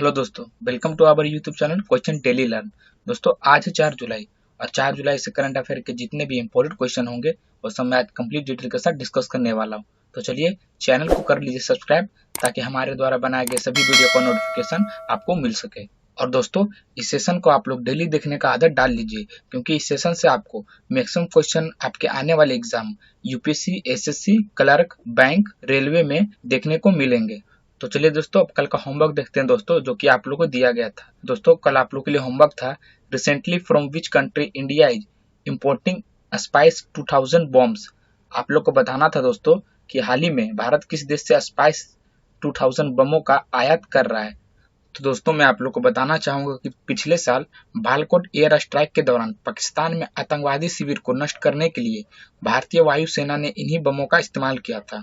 Hello दोस्तों, welcome to our YouTube channel question daily learn. दोस्तों आज है 4 जुलाई और 4 जुलाई से करंट अफेयर के जितने भी इंपॉर्टेंट क्वेश्चन होंगे वो सब मैं आज कंप्लीट डिटेल के साथ डिस्कस करने वाला हूं। तो चलिए चैनल को कर लीजिए सब्सक्राइब ताकि हमारे द्वारा बनाए गए सभी वीडियो का नोटिफिकेशन आपको मिल सके। और दोस्तों इस सेशन को आप लोग डेली देखने का आदत डाल लीजिए क्योंकि इस सेशन से आपको मैक्सिमम क्वेश्चन आपके आने वाले exam UPSC, SSC, clerk, bank, railway में देखने को मिलेंगे। तो चलिए दोस्तों अब कल का होमवर्क देखते हैं दोस्तों, जो कि आप लोगों को दिया गया था। दोस्तों कल आप लोगों के लिए होमवर्क था, recently from which country India is importing spice 2000 bombs. आप लोग को बताना था दोस्तों कि हाल ही में भारत किस देश से स्पाइस 2000 बमों का आयात कर रहा है। तो दोस्तों मैं आप लोग को बताना चाहूंगा कि पिछले साल बालाकोट एयर स्ट्राइक के दौरान पाकिस्तान में आतंकवादी शिविर को नष्ट करने के लिए भारतीय वायुसेना ने इन्हीं बमों का इस्तेमाल किया था।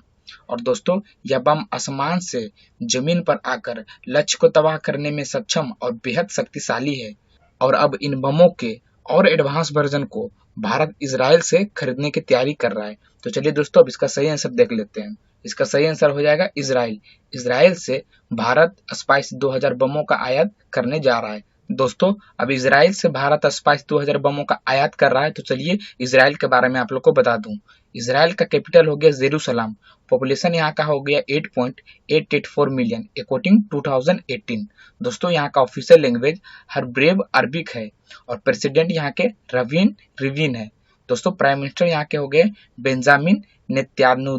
और दोस्तों यह बम आसमान से जमीन पर आकर लक्ष्य को तबाह करने में सक्षम और बेहद शक्तिशाली है। और अब इन बमों के और एडवांस वर्जन को भारत इजराइल से खरीदने की तैयारी कर रहा है। तो चलिए दोस्तों अब इसका सही आंसर देख लेते हैं। इसका सही आंसर हो जाएगा इजराइल। इजराइल से भारत स्पाइस 2000 बमों का आयात करने जा रहा है। दोस्तों अब इजराइल से भारत स्पाइस 2000 बमों का आयात कर रहा है। तो चलिए इजराइल के बारे में आप लोग को बता दूं। इजराइल का कैपिटल हो गया जेरूसलम। पॉपुलेशन यहाँ का हो गया 8.884 मिलियन अकॉर्डिंग 2018। दोस्तों यहाँ का ऑफिशियल लैंग्वेज हब्रेव अरबिक है और प्रेसिडेंट यहाँ के रवीन रिवीन है। दोस्तों प्राइम मिनिस्टर यहाँ के हो गए बेंजामिन नेतन्याहू।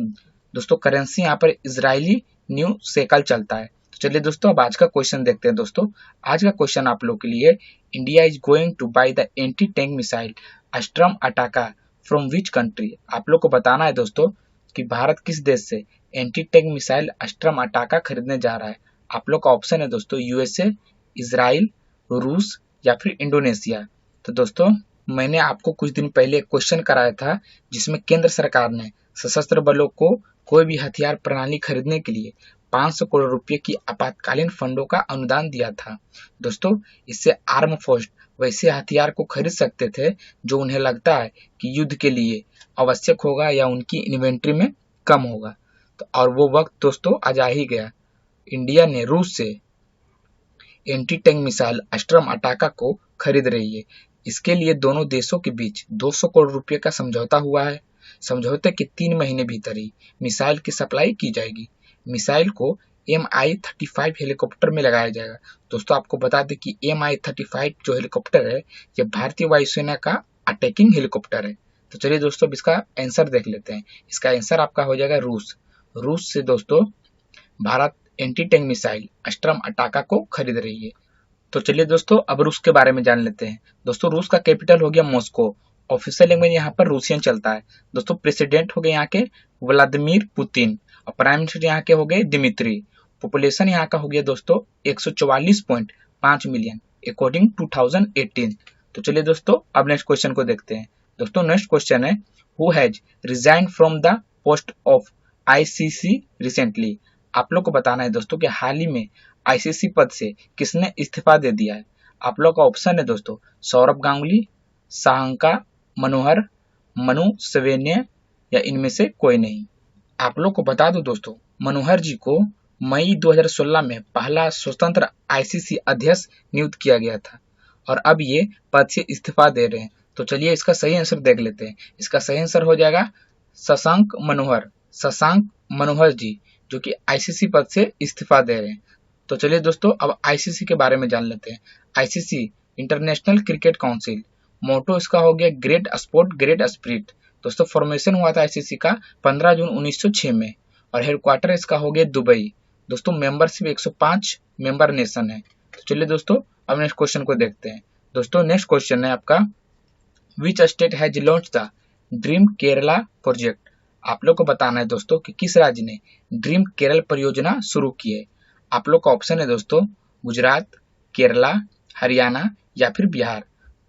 दोस्तों करेंसी यहाँ पर इजरायली न्यू शेकल चलता है। तो चलिए दोस्तों अब आज का क्वेश्चन देखते हैं। दोस्तों आज का क्वेश्चन आप लोग के लिए, India is going to buy the anti tank missile अस्त्रम अटाका फ्रॉम विच कंट्री। आप लोग को बताना है दोस्तों कि भारत किस देश से एंटी टैंक मिसाइल अस्त्रम अटाका खरीदने जा रहा है। आप लोग का ऑप्शन है दोस्तों यूएसए, इजराइल, रूस या फिर इंडोनेशिया। तो दोस्तों मैंने आपको कुछ दिन पहले एक क्वेश्चन कराया था जिसमें केंद्र सरकार ने सशस्त्र बलों को कोई भी हथियार प्रणाली खरीदने के लिए 500 करोड़ रुपए की आपातकालीन फंडों का अनुदान दिया था। दोस्तों इससे आर्म फोर्स वैसे हथियार को खरीद सकते थे जो उन्हें लगता है कि युद्ध के लिए आवश्यक होगा या उनकी इन्वेंट्री में कम होगा। तो और वो वक्त दोस्तों आज आ ही गया। इंडिया ने रूस से एंटी टैंक मिसाइल अस्त्रम अटाका को खरीद रही है। इसके लिए दोनों देशों के बीच 200 करोड़ रुपए का समझौता हुआ है। समझौते के 3 महीने भीतर ही मिसाइल की सप्लाई की जाएगी। मिसाइल को MI-35 हेलीकॉप्टर में लगाया जाएगा। दोस्तों आपको बता दें कि MI-35 जो हेलीकॉप्टर है यह भारतीय वायुसेना का अटैकिंग हेलीकॉप्टर है। तो चलिए दोस्तों अब इसका आंसर देख लेते हैं। इसका आंसर आपका हो जाएगा रूस। रूस से दोस्तों भारत एंटी टैंक मिसाइल अस्त्रम अटाका को खरीद रही है। तो चलिए दोस्तों अब रूस के बारे में जान लेते हैं। दोस्तों रूस का कैपिटल हो गया मॉस्को। ऑफिशियल लैंग्वेज यहाँ पर रूसियन चलता है। दोस्तों प्रेसिडेंट हो गए यहाँ के व्लादिमीर पुतिन और प्राइम मिनिस्टर यहाँ के हो गए दिमित्री। पॉपुलेशन यहाँ का हो गया दोस्तों 144.5 मिलियन अकॉर्डिंग 2018। तो चलिए दोस्तों अब नेक्स्ट क्वेश्चन को देखते हैं। दोस्तों नेक्स्ट क्वेश्चन है, who has resign from the post of ICC recently. आप लोग को बताना है दोस्तों कि हाल ही में ICC पद से किसने इस्तीफा दे दिया है। आप लोग का ऑप्शन है दोस्तों सौरभ गांगुली, शांका मनोहर, मनु सवेन्य या इनमें से कोई नहीं। आप लोग को बता दो दोस्तों मनोहर जी को मई 2016 में पहला स्वतंत्र ICC अध्यक्ष नियुक्त किया गया था और अब ये पद से इस्तीफा दे रहे हैं। तो चलिए इसका सही आंसर देख लेते हैं। इसका सही आंसर हो जाएगा शशांक मनोहर जी जो कि ICC पद से इस्तीफा दे रहे हैं। तो चलिए दोस्तों अब ICC के बारे में जान लेते हैं। ICC इंटरनेशनल क्रिकेट काउंसिल, मोटो इसका हो गया ग्रेट स्पोर्ट ग्रेट स्पिरिट। दोस्तों फॉर्मेशन हुआ था ICC का 15 जून 1906 में और हेडक्वार्टर इसका हो गया दुबई। दोस्तों मेंबरशिप 105 मेंबर नेशन है। तो चलिए दोस्तों अब नेक्स्ट क्वेश्चन को देखते हैं। दोस्तों नेक्स्ट क्वेश्चन है आपका, which state has launch the dream Kerala project. आप लोग को बताना है दोस्तों कि किस राज्य ने ड्रीम केरल परियोजना शुरू की है। आप लोग का ऑप्शन है दोस्तों गुजरात, केरला, हरियाणा या फिर बिहार।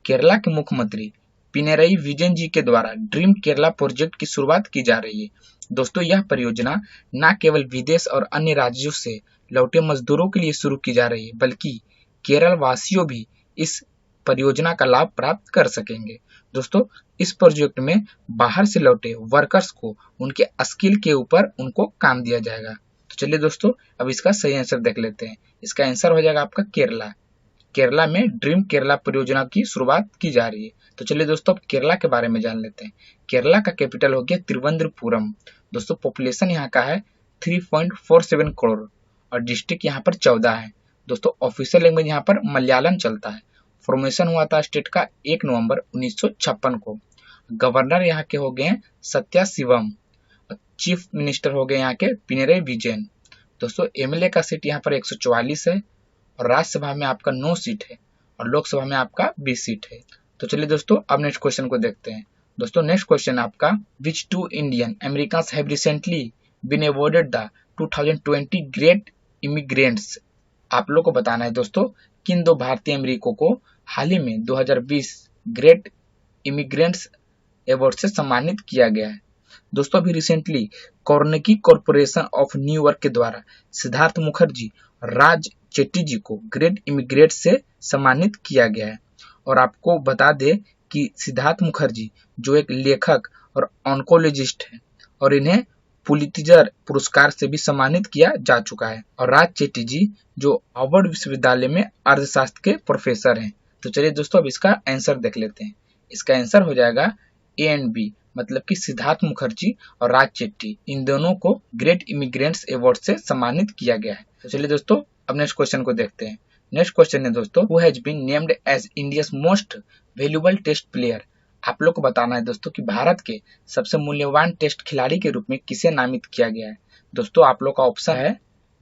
केरला के मुख्यमंत्री पिनेरई विजयन जी के द्वारा ड्रीम केरला प्रोजेक्ट की शुरुआत की जा रही है। दोस्तों यह परियोजना न केवल विदेश और अन्य राज्यों से लौटे मजदूरों के लिए शुरू की जा रही है बल्कि केरल वासियों भी इस परियोजना का लाभ प्राप्त कर सकेंगे। दोस्तों इस प्रोजेक्ट में बाहर से लौटे वर्कर्स को उनके स्किल के ऊपर उनको काम दिया जाएगा। तो चलिए दोस्तों अब इसका सही आंसर देख लेते हैं। इसका आंसर हो जाएगा आपका केरला। केरला में ड्रीम केरला परियोजना की शुरुआत की जा रही है। तो चलिए दोस्तों अब केरला के बारे में जान लेते हैं। केरला का कैपिटल हो गया तिरुवनंतपुरम। दोस्तों पॉपुलेशन यहाँ का है 3.47 करोड़ और डिस्ट्रिक्ट यहाँ पर 14 है। दोस्तों ऑफिशियल लैंग्वेज यहाँ पर मलयालम चलता है। फॉर्मेशन हुआ था स्टेट का 1 नवंबर 1956 को। गवर्नर यहाँ के हो गए हैं सत्या शिवम। चीफ मिनिस्टर हो गए यहाँ के पिनरई विजयन। दोस्तों एमएलए का सीट यहाँ पर 144 है और राज्यसभा में आपका 9 सीट है और लोकसभा में आपका 20 सीट है। तो चलिए दोस्तों अब नेक्स्ट क्वेश्चन को देखते हैं। दोस्तों नेक्स्ट क्वेश्चन आपका which two Indian Americans have recently been awarded the 2020 great immigrants. आप लोग को बताना है दोस्तों किन दो भारतीय अमेरिकों को हाल ही में 2020 ग्रेट इमिग्रेंट्स अवार्ड से सम्मानित किया गया है। दोस्तों अभी recently Carnegie corporation of New York के द्वारा सिद्धार्थ मुखर्जी और राज चेट्टी जी को ग्रेट इमिग्रेट से सम्मानित किया गया है। और आपको बता दें कि सिद्धार्थ मुखर्जी जो एक लेखक और ऑन्कोलॉजिस्ट है और इन्हें पुलित्जर पुरस्कार से भी सम्मानित किया जा चुका है। और राज चेट्टी जी जो हार्वर्ड विश्वविद्यालय में अर्थशास्त्र के प्रोफेसर हैं। तो चलिए दोस्तों अब इसका आंसर देख लेते हैं। इसका आंसर हो जाएगा ए एंड बी, मतलब कि सिद्धार्थ मुखर्जी और राज चेट्टी इन दोनों को ग्रेट इमिग्रेंट्स अवार्ड से सम्मानित किया गया है। तो चलिए दोस्तों अब नेक्स्ट क्वेश्चन को देखते हैं। नेक्स्ट क्वेश्चन है दोस्तों who has been named as India's most valuable test player. आप लोग को बताना है दोस्तों कि भारत के सबसे मूल्यवान टेस्ट खिलाड़ी के रूप में किसे नामित किया गया है। दोस्तों आप लोग का ऑप्शन है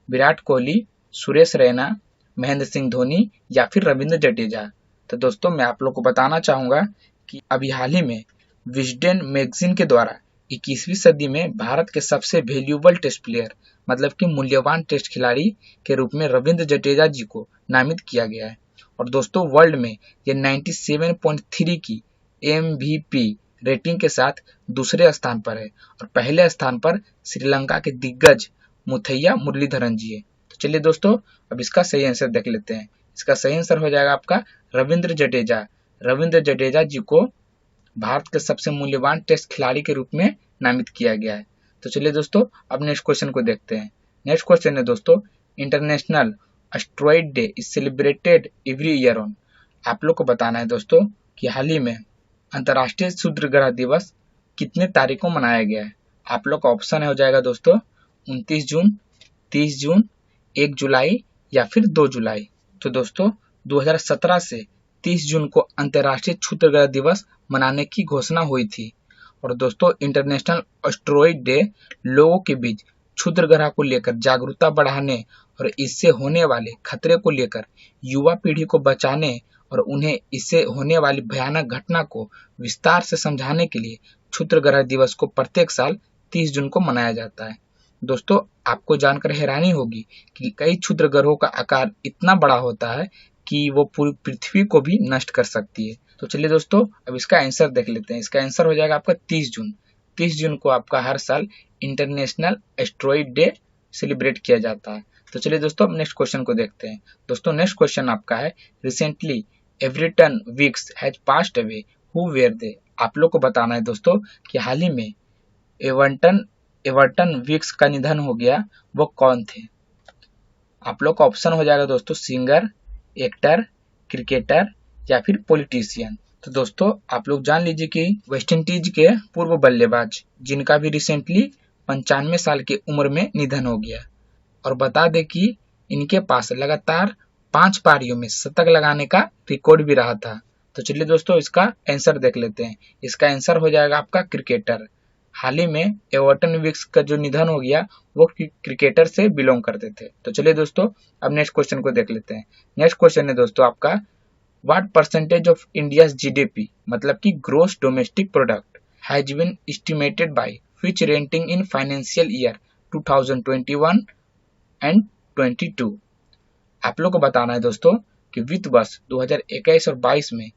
विराट कोहली, सुरेश रैना, महेंद्र सिंह धोनी या फिर रविंद्र जडेजा। तो दोस्तों मैं आप लोग को बताना चाहूंगा कि अभी हाल ही में विजडन मैगजीन के द्वारा 21वीं सदी में भारत के सबसे वैल्यूएबल टेस्ट प्लेयर मतलब कि मूल्यवान टेस्ट खिलाड़ी के रूप में रविंद्र जडेजा जी को नामित किया गया है। और दोस्तों वर्ल्ड में ये 97.3 की MVP रेटिंग के साथ दूसरे स्थान पर है और पहले स्थान पर श्रीलंका के दिग्गज मुथैया मुरलीधरन जी है। तो चलिए दोस्तों अब इसका सही आंसर देख लेते हैं। इसका सही आंसर हो जाएगा आपका रविंद्र जडेजा। रविंद्र जडेजा जी को भारत के सबसे मूल्यवान टेस्ट खिलाड़ी के रूप में नामित किया गया है। तो चलिए दोस्तों अब नेक्स्ट क्वेश्चन को देखते हैं। नेक्स्ट क्वेश्चन है दोस्तों international asteroid day is celebrated every year on. आप लोग को बताना है दोस्तों कि हाल ही में अंतर्राष्ट्रीय क्षुद्र ग्रह दिवस कितने तारीख को मनाया गया है। आप लोग का ऑप्शन हो जाएगा दोस्तों 29 जून, 30 जून, 1 जुलाई या फिर 2 जुलाई। तो दोस्तों 2017 से 30 जून को अंतर्राष्ट्रीय क्षुद्र ग्रह दिवस मनाने की घोषणा हुई थी। और दोस्तों इंटरनेशनल एस्टेरॉयड डे लोगों के बीच क्षुद्र ग्रह को लेकर जागरूकता बढ़ाने और इससे होने वाले खतरे को लेकर युवा पीढ़ी को बचाने और उन्हें इससे होने वाली भयानक घटना को विस्तार से समझाने के लिए क्षुद्र ग्रह दिवस को प्रत्येक साल 30 जून को मनाया जाता है। दोस्तों आपको जानकर हैरानी होगी कि कई क्षुद्र ग्रहों का आकार इतना बड़ा होता है कि वो पूरी पृथ्वी को भी नष्ट कर सकती है। तो चलिए दोस्तों अब इसका आंसर देख लेते हैं। इसका आंसर हो जाएगा आपका 30 जून। 30 जून को आपका हर साल इंटरनेशनल एस्टेरॉयड डे सेलिब्रेट किया जाता है। तो चलिए दोस्तों अब नेक्स्ट क्वेश्चन को देखते हैं। दोस्तों नेक्स्ट क्वेश्चन आपका है recently Everton Weekes has passed away who were they. आप लोग को बताना है दोस्तों कि हाल ही में एवर्टन वीक्स का निधन हो गया, वो कौन थे। आप लोग का ऑप्शन हो जाएगा दोस्तों सिंगर, एक्टर, क्रिकेटर या फिर पॉलिटिशियन। तो दोस्तों आप लोग जान लीजिए कि वेस्ट इंडीज के पूर्व बल्लेबाज जिनका भी रिसेंटली 95 साल की उम्र में निधन हो गया। और बता दें कि इनके पास लगातार 5 पारियों में शतक लगाने का रिकॉर्ड भी रहा था। तो चलिए दोस्तों इसका आंसर देख लेते हैं। इसका आंसर हो जाएगा आपका क्रिकेटर। हाल ही में एवर्टन वीक्स का जो निधन हो गया वो क्रिकेटर से बिलोंग करते थे। तो चलिए दोस्तों अब नेक्स्ट क्वेश्चन को देख लेते हैं। नेक्स्ट क्वेश्चन है दोस्तों आपका what percentage of India's GDP मतलब कि gross domestic product has been estimated by Fitch rating in financial year 2021 and 22। आप लोग को बताना है दोस्तों कि वित्त वर्ष 2021 और 22 में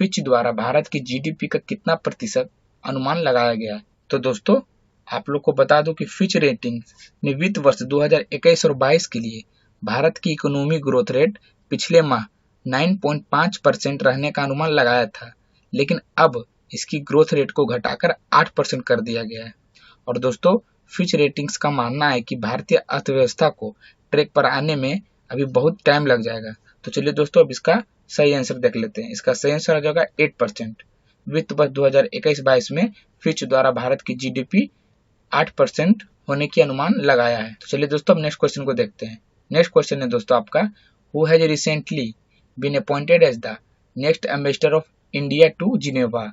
फिच द्वारा भारत की जीडीपी का कितना प्रतिशत अनुमान लगाया गया है। तो दोस्तों आप लोग को बता दो कि फिच रेटिंग ने वित्त वर्ष 2021 और 22 के लिए भारत की इकोनॉमी ग्रोथ रेट पिछले माह 9.5% रहने का अनुमान लगाया था, लेकिन अब इसकी ग्रोथ रेट को घटाकर 8% कर दिया गया है। और दोस्तों फिच रेटिंग्स का मानना है कि भारतीय अर्थव्यवस्था को ट्रैक पर आने में अभी बहुत टाइम लग जाएगा। तो चलिए दोस्तों, अब इसका सही आंसर देख लेते हैं। इसका सही आंसर आ जाएगा 8%। वित्त वर्ष 2021-22 में फिच द्वारा भारत की जीडीपी 8% होने की अनुमान लगाया है। तो चलिए दोस्तों, अब नेक्स्ट क्वेश्चन को देखते हैं। नेक्स्ट क्वेश्चन है दोस्तों आपका, who has recently been appointed as the next ambassador of India to Geneva.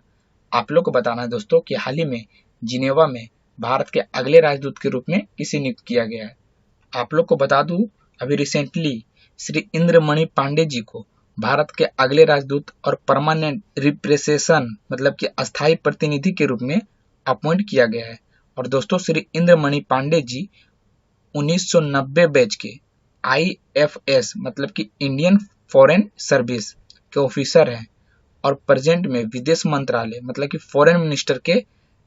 आप लोग को बताना है दोस्तों कि हाल ही में जिनेवा में भारत के अगले राजदूत के रूप में किसे नियुक्त किया गया है। आप लोग को बता दूं, अभी रिसेंटली श्री इंद्रमणि पांडे जी को भारत के अगले राजदूत और परमानेंट रिप्रेजेंटेशन मतलब कि अस्थायी प्रतिनिधि के रूप में अपॉइंट किया गया है। और दोस्तों, श्री इंद्रमणि पांडे जी 1990 बैच के IFS मतलब कि इंडियन फॉरेन सर्विस के ऑफिसर हैं और प्रेजेंट में विदेश मंत्रालय मतलब कि फॉरेन मिनिस्टर के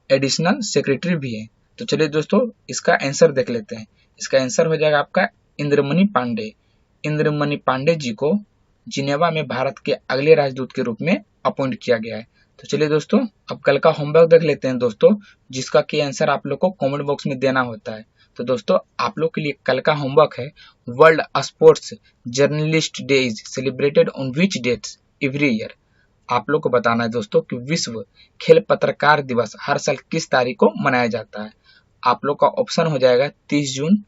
एडिशनल सेक्रेटरी भी हैं। तो चलिए दोस्तों, इसका आंसर देख लेते हैं। इसका आंसर हो जाएगा आपका इंद्रमणि पांडे। इंद्रमणि पांडे जी को जिनेवा में भारत के अगले राजदूत के रूप में अपॉइंट किया गया है। तो चलिए दोस्तों, अब कल का होमवर्क देख लेते हैं दोस्तों, जिसका की आंसर आप लोग को कमेंट बॉक्स में देना होता है। तो दोस्तों, आप लोग के लिए कल का होमवर्क है, world sports journalist day is celebrated on which dates every year. आप लोग को बताना है दोस्तों कि विश्व खेल पत्रकार दिवस हर साल किस तारीख को मनाया जाता है। आप लोग का ऑप्शन हो जाएगा 30 जून,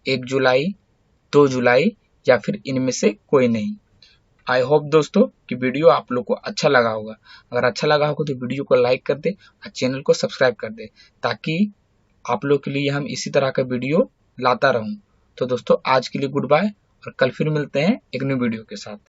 1 जुलाई, 2 जुलाई या फिर इनमें से कोई नहीं। आई होप दोस्तों कि वीडियो आप लोग को अच्छा लगा होगा। अगर अच्छा लगा होगा तो वीडियो को लाइक कर दे और चैनल को सब्सक्राइब कर दे, ताकि आप लोग के लिए हम इसी तरह का वीडियो लाता रहूं। तो दोस्तों, आज के लिए गुड बाय और कल फिर मिलते हैं एक न्यू वीडियो के साथ।